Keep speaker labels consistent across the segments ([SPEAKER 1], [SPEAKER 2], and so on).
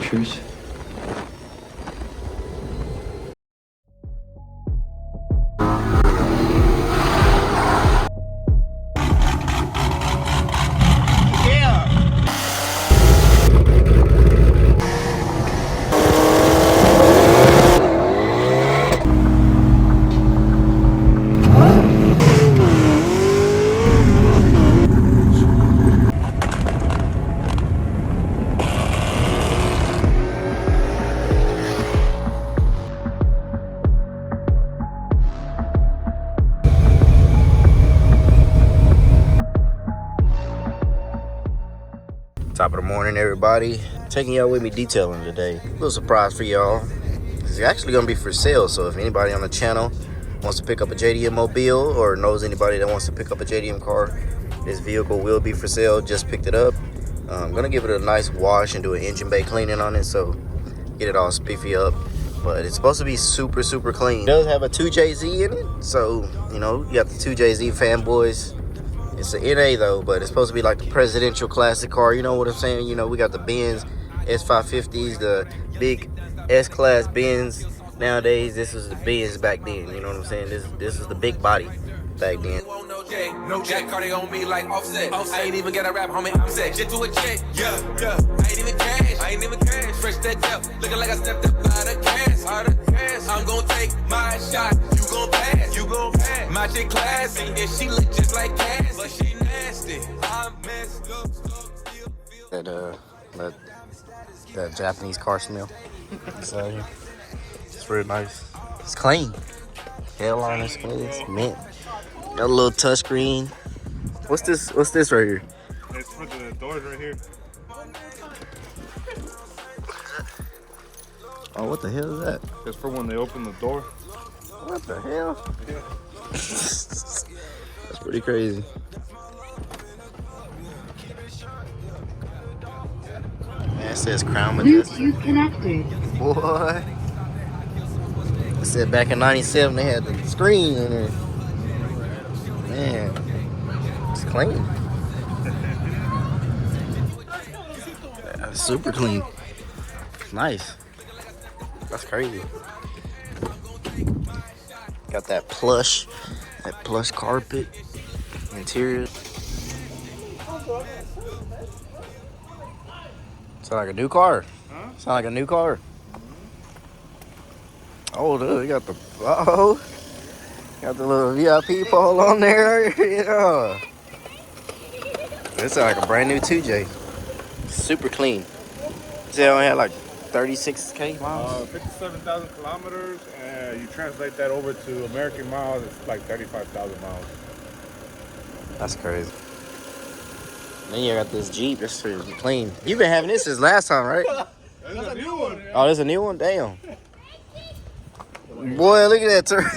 [SPEAKER 1] pictures.
[SPEAKER 2] Top of the morning, everybody. Taking y'all with me detailing today. A little surprise for y'all. It's actually gonna be for sale, so if anybody on the channel wants to pick up a JDM mobile or knows anybody that wants to pick up a JDM car, this vehicle will be for sale. Just picked it up. I'm gonna give it a nice wash and do an engine bay cleaning on it, so get it all spiffy up. But it's supposed to be super, super clean. It does have a 2JZ in it, so you know, you got the 2JZ fanboys. It's an NA though, but it's supposed to be like the presidential classic car. You know what I'm saying? You know, we got the Benz S550s, the big S-Class Benz. Nowadays, this was the Benz back then. You know what I'm saying? This is the big body back then.
[SPEAKER 3] No Jack Cardi on me like offset. I ain't even got a rap, homie. I'm set. Just to a check. Yeah. I ain't even cash. Fresh that up. Looking like I stepped up out of cash. I'm gonna take my shot. You gon' pass. My chick classy. And she look just like Cass. But she nasty. I'm messed up.
[SPEAKER 2] That Japanese car smell. It's really nice. It's clean. Headliner clean. It's mint. Got a little touchscreen. What's this right here?
[SPEAKER 4] It's for the doors right here.
[SPEAKER 2] Oh, what the hell is that?
[SPEAKER 4] It's for when they open the door.
[SPEAKER 2] What the hell?
[SPEAKER 4] Yeah.
[SPEAKER 2] That's pretty crazy. Man, it says Crown Majestic.
[SPEAKER 5] Bluetooth connected.
[SPEAKER 2] Boy. It said back in '97 they had the screen in there. Man, it's clean. Yeah, super clean. Nice. That's crazy. Got that plush carpet interior. Sound like a new car.
[SPEAKER 4] Huh?
[SPEAKER 2] Sound like a new car. Oh, dude, you got the got the little VIP pole on there. Yeah. This sound like a brand new 2J. Super clean. See, I only had like 36K miles.
[SPEAKER 4] 57,000 kilometers, and you translate that over to American miles, it's like 35,000 miles.
[SPEAKER 2] That's crazy. Then you got this Jeep. This is clean. You've been having this since last time, right?
[SPEAKER 4] That's a new one.
[SPEAKER 2] Oh, there's a new one? Damn. Boy, look at that turn.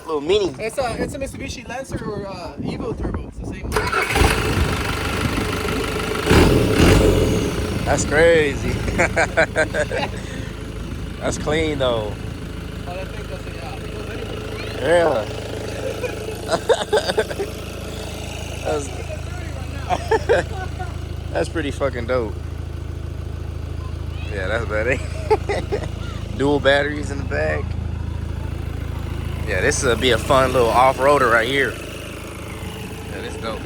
[SPEAKER 2] Little mini.
[SPEAKER 6] It's a Mitsubishi Lancer or Evo Turbo. It's the same one.
[SPEAKER 2] That's crazy. That's clean though.
[SPEAKER 6] But I think that's it, yeah.
[SPEAKER 2] That's pretty fucking dope. Yeah, that's better. Dual batteries in the back. Yeah, this will be a fun little off-roader right here. Yeah, this dope.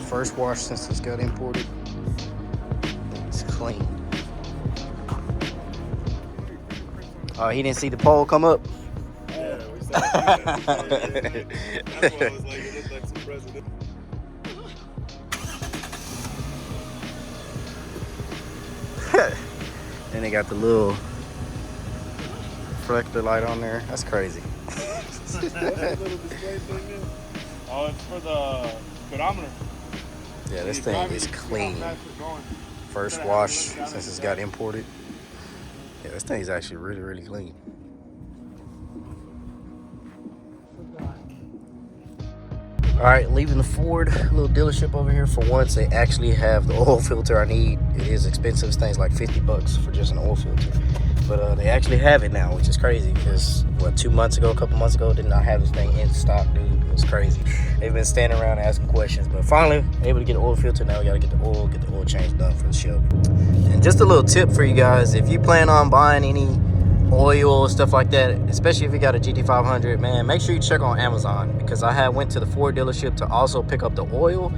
[SPEAKER 2] First wash since it's got imported. It's clean. Oh, he didn't see the pole come up.
[SPEAKER 1] Yeah, we saw that. That's why I was like, you look like some president.
[SPEAKER 2] And they got the little reflector light on there. That's crazy.
[SPEAKER 1] What's that little display thing is? Oh, it's for the speedometer.
[SPEAKER 2] Yeah, this thing is clean. First wash since it's got imported. Yeah, this thing's actually really, really clean. All right, leaving the Ford little dealership over here. For once, they actually have the oil filter I need. It is expensive. This thing's like 50 bucks for just an oil filter. But they actually have it now, which is crazy because, what, 2 months ago, a couple months ago, did not have this thing in stock, dude. It was crazy. They've been standing around asking questions, but finally able to get an oil filter. Now we got to get the oil change done for the Shelby. And just a little tip for you guys, if you plan on buying any oil, stuff like that, especially if you got a GT500, man, make sure you check on Amazon, because I went to the Ford dealership to also pick up the oil,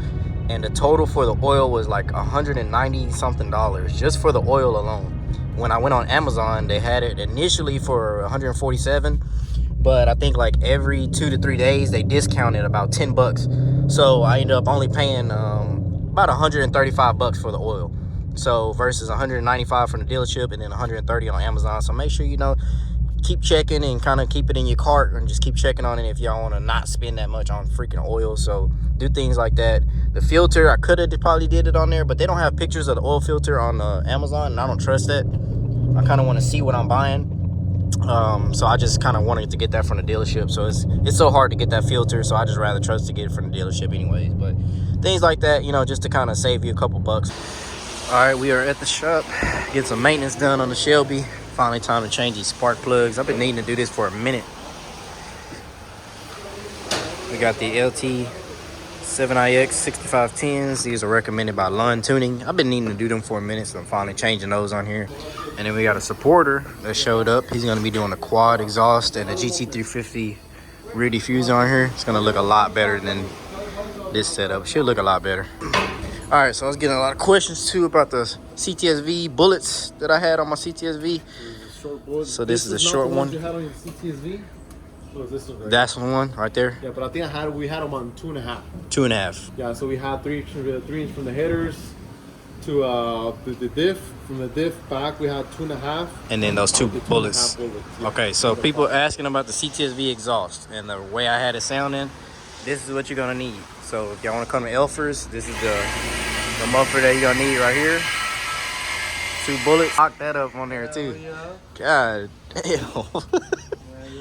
[SPEAKER 2] and the total for the oil was like $190 something just for the oil alone. When I went on Amazon, they had it initially for $147, but I think like every 2 to 3 days they discounted about 10 bucks. So I ended up only paying about 135 bucks for the oil. So versus 195 from the dealership and then 130 on Amazon. So make sure, you know, keep checking and kind of keep it in your cart and just keep checking on it if y'all want to not spend that much on freaking oil. So do things like that. The filter, I could have probably did it on there, but they don't have pictures of the oil filter on Amazon, and I don't trust that. I kind of want to see what I'm buying. So I just kind of wanted to get that from the dealership. So it's so hard to get that filter, so I just rather trust to get it from the dealership anyways. But things like that, you know, just to kind of save you a couple bucks. All right, we are at the shop, get some maintenance done on the Shelby. Finally time to change these spark plugs. I've been needing to do this for a minute. We got the LT7iX 6510s. These are recommended by Lund Tuning. I've been needing to do them for a minute, so I'm finally changing those on here. And then we got a supporter that showed up. He's gonna be doing the quad exhaust and the GT350 rear diffuser on here. It's gonna look a lot better than this setup. Should look a lot better. All right, so I was getting a lot of questions too about the Cts-V bullets that I had on my Cts-V. So this is a short one.
[SPEAKER 1] You had on your Cts-V? What was this one? Right?
[SPEAKER 2] That's the one right there.
[SPEAKER 1] Yeah, but I think we had them on 2.5.
[SPEAKER 2] 2.5.
[SPEAKER 1] Yeah, so we had 3 inch from the headers to the diff. From the diff back, we had 2.5.
[SPEAKER 2] And then those two bullets.
[SPEAKER 1] Yeah.
[SPEAKER 2] Okay, so people asking about the Cts-V exhaust and the way I had it sounding. This is what you're gonna need. So if y'all wanna come to Elfers, this is the muffler that you're gonna need right here. 2 bullets. Lock that up on there too. God damn.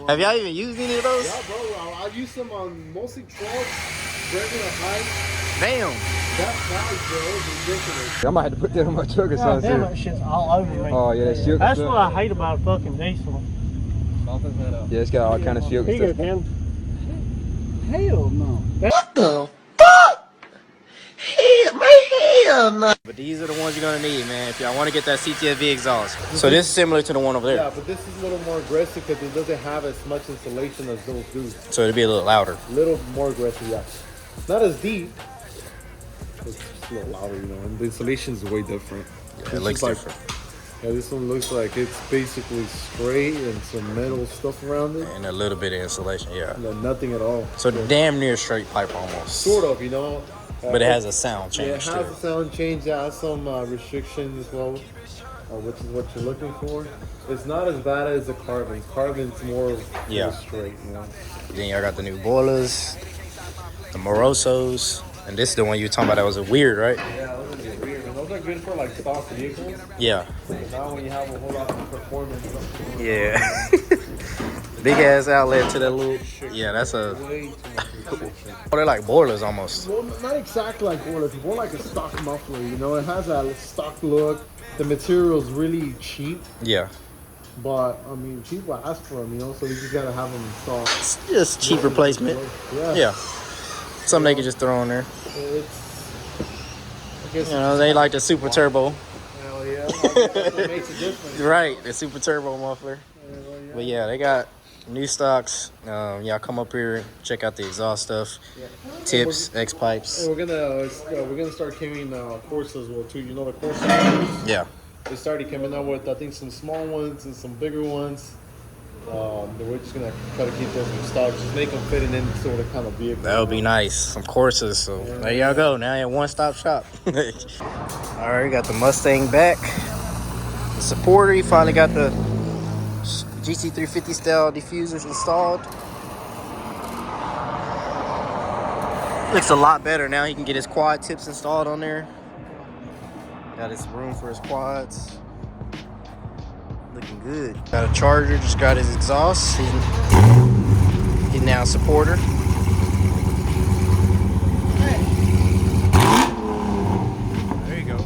[SPEAKER 2] Have y'all even used any of those?
[SPEAKER 1] Yeah, bro. I use them on mostly trucks, regular heights.
[SPEAKER 2] Damn.
[SPEAKER 1] That size, bro, is ridiculous.
[SPEAKER 5] I might have to put that on my truck or something.
[SPEAKER 7] Damn, that shit's all over me.
[SPEAKER 5] Oh yeah, that shook.
[SPEAKER 7] That's what I hate about a fucking diesel.
[SPEAKER 5] Yeah, it's got all kind of shook.
[SPEAKER 7] Here you go, Tim. Hell no.
[SPEAKER 2] What the fuck? Hell no. But these are the ones you're gonna need, man, if y'all want to get that Cts-V exhaust. So this is similar to the one over there.
[SPEAKER 1] Yeah, but this is a little more aggressive because it doesn't have as much insulation as those do.
[SPEAKER 2] So it'll be a little louder.
[SPEAKER 1] A little more aggressive, yeah. Not as deep. It's just a little louder, you know, and the insulation is way different.
[SPEAKER 2] Yeah, it looks different.
[SPEAKER 1] Yeah, this one looks like it's basically straight and some metal stuff around it.
[SPEAKER 2] And a little bit of insulation, yeah.
[SPEAKER 1] No, nothing at all.
[SPEAKER 2] So damn near straight pipe almost.
[SPEAKER 1] Sort of, you know.
[SPEAKER 2] But it has a sound change
[SPEAKER 1] Yeah, it has
[SPEAKER 2] too.
[SPEAKER 1] a sound change. It has some restrictions as well, which is what you're looking for. It's not as bad as the carbon. Carbon's more straight, you know.
[SPEAKER 2] Then y'all got the new boilers, the Morosos, and this is the one you were talking about that was weird, right?
[SPEAKER 1] Yeah, those are weird. And those are good for like stock vehicles.
[SPEAKER 2] Yeah.
[SPEAKER 1] Now when you have a whole lot of performance.
[SPEAKER 2] Yeah. Big ass outlet to that little. Yeah, that's a.
[SPEAKER 1] Way too much restriction.
[SPEAKER 2] Oh, they're like boilers almost.
[SPEAKER 1] Well, not exactly like boilers. More like a stock muffler. You know, it has that stock look. The material's really cheap.
[SPEAKER 2] Yeah.
[SPEAKER 1] But I mean, people ask for them. You know, so you just gotta have them installed.
[SPEAKER 2] It's just cheap replacement.
[SPEAKER 1] Yeah.
[SPEAKER 2] Yeah. Something they can just throw in there.
[SPEAKER 1] I guess
[SPEAKER 2] You know, they like the super turbo.
[SPEAKER 1] Hell yeah. That's what makes a difference.
[SPEAKER 2] Right, the super turbo muffler. But yeah, they got New stocks. Y'all come up here, check out the exhaust stuff,
[SPEAKER 1] Yeah.
[SPEAKER 2] tips, X pipes.
[SPEAKER 1] And we're gonna start carrying Corsas as well too. You know the Corsa?
[SPEAKER 2] Yeah.
[SPEAKER 1] They started coming out with I think some small ones and some bigger ones. We're just gonna try to keep those in stock, just make them fit in any sort of kind of vehicle.
[SPEAKER 2] That would be nice. Some courses. So there y'all go. Now you're one-stop shop. All right, got the Mustang back. The supporter. He finally got the GC350 style diffusers installed. Looks a lot better now. He can get his quad tips installed on there. Got his room for his quads. Looking good. Got a charger. Just got his exhaust. He's now a supporter. There you go.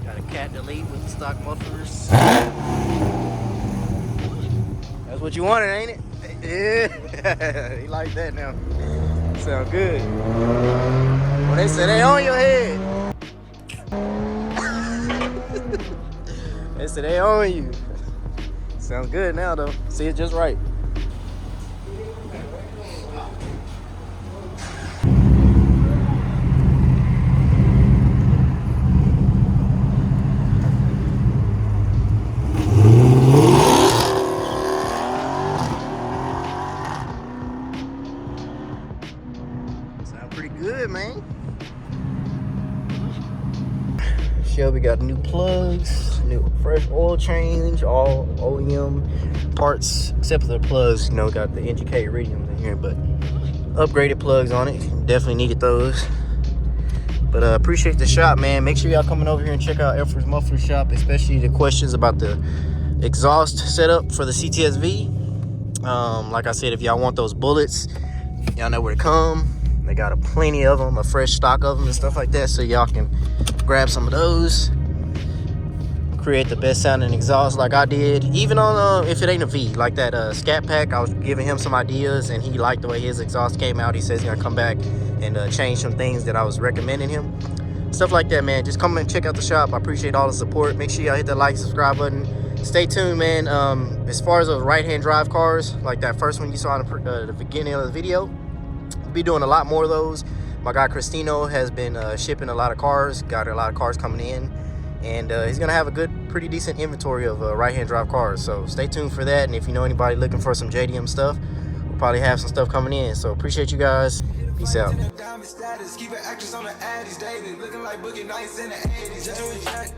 [SPEAKER 2] Got a cat delete with the stock mufflers. That's what you wanted, ain't it? Yeah. He like that now. Sound good. Well, they said they on your head. They said they on you. Sounds good now though. See it just right. Sound pretty good, man. Shelby got new plugs, new fresh oil change, all OEM parts except for the plugs. You know, got the NGK iridiums in here, but upgraded plugs on it. Definitely needed those. But appreciate the shop, man. Make sure y'all coming over here and check out Effort's Muffler Shop, especially the questions about the exhaust setup for the Cts-V. Like I said, if y'all want those bullets, y'all know where to come. They got plenty of them, a fresh stock of them and stuff like that, so y'all can grab some of those, create the best sounding exhaust like I did. Even on if it ain't a V, like that Scat Pack, I was giving him some ideas and he liked the way his exhaust came out. He says he's gonna come back and change some things that I was recommending him. Stuff like that, man. Just come and check out the shop. I appreciate all the support. Make sure y'all hit that like, subscribe button. Stay tuned, man. As far as those right-hand drive cars, like that first one you saw in the beginning of the video, we'll be doing a lot more of those. My guy Cristino has been shipping a lot of cars, got a lot of cars coming in, and he's gonna have a pretty decent inventory of right-hand drive cars. So stay tuned for that. And if you know anybody looking for some JDM stuff, we'll probably have some stuff coming in. So appreciate you guys. Peace out.
[SPEAKER 3] Keep actress on the Addies daily, looking like Boogie Nights in the 80s.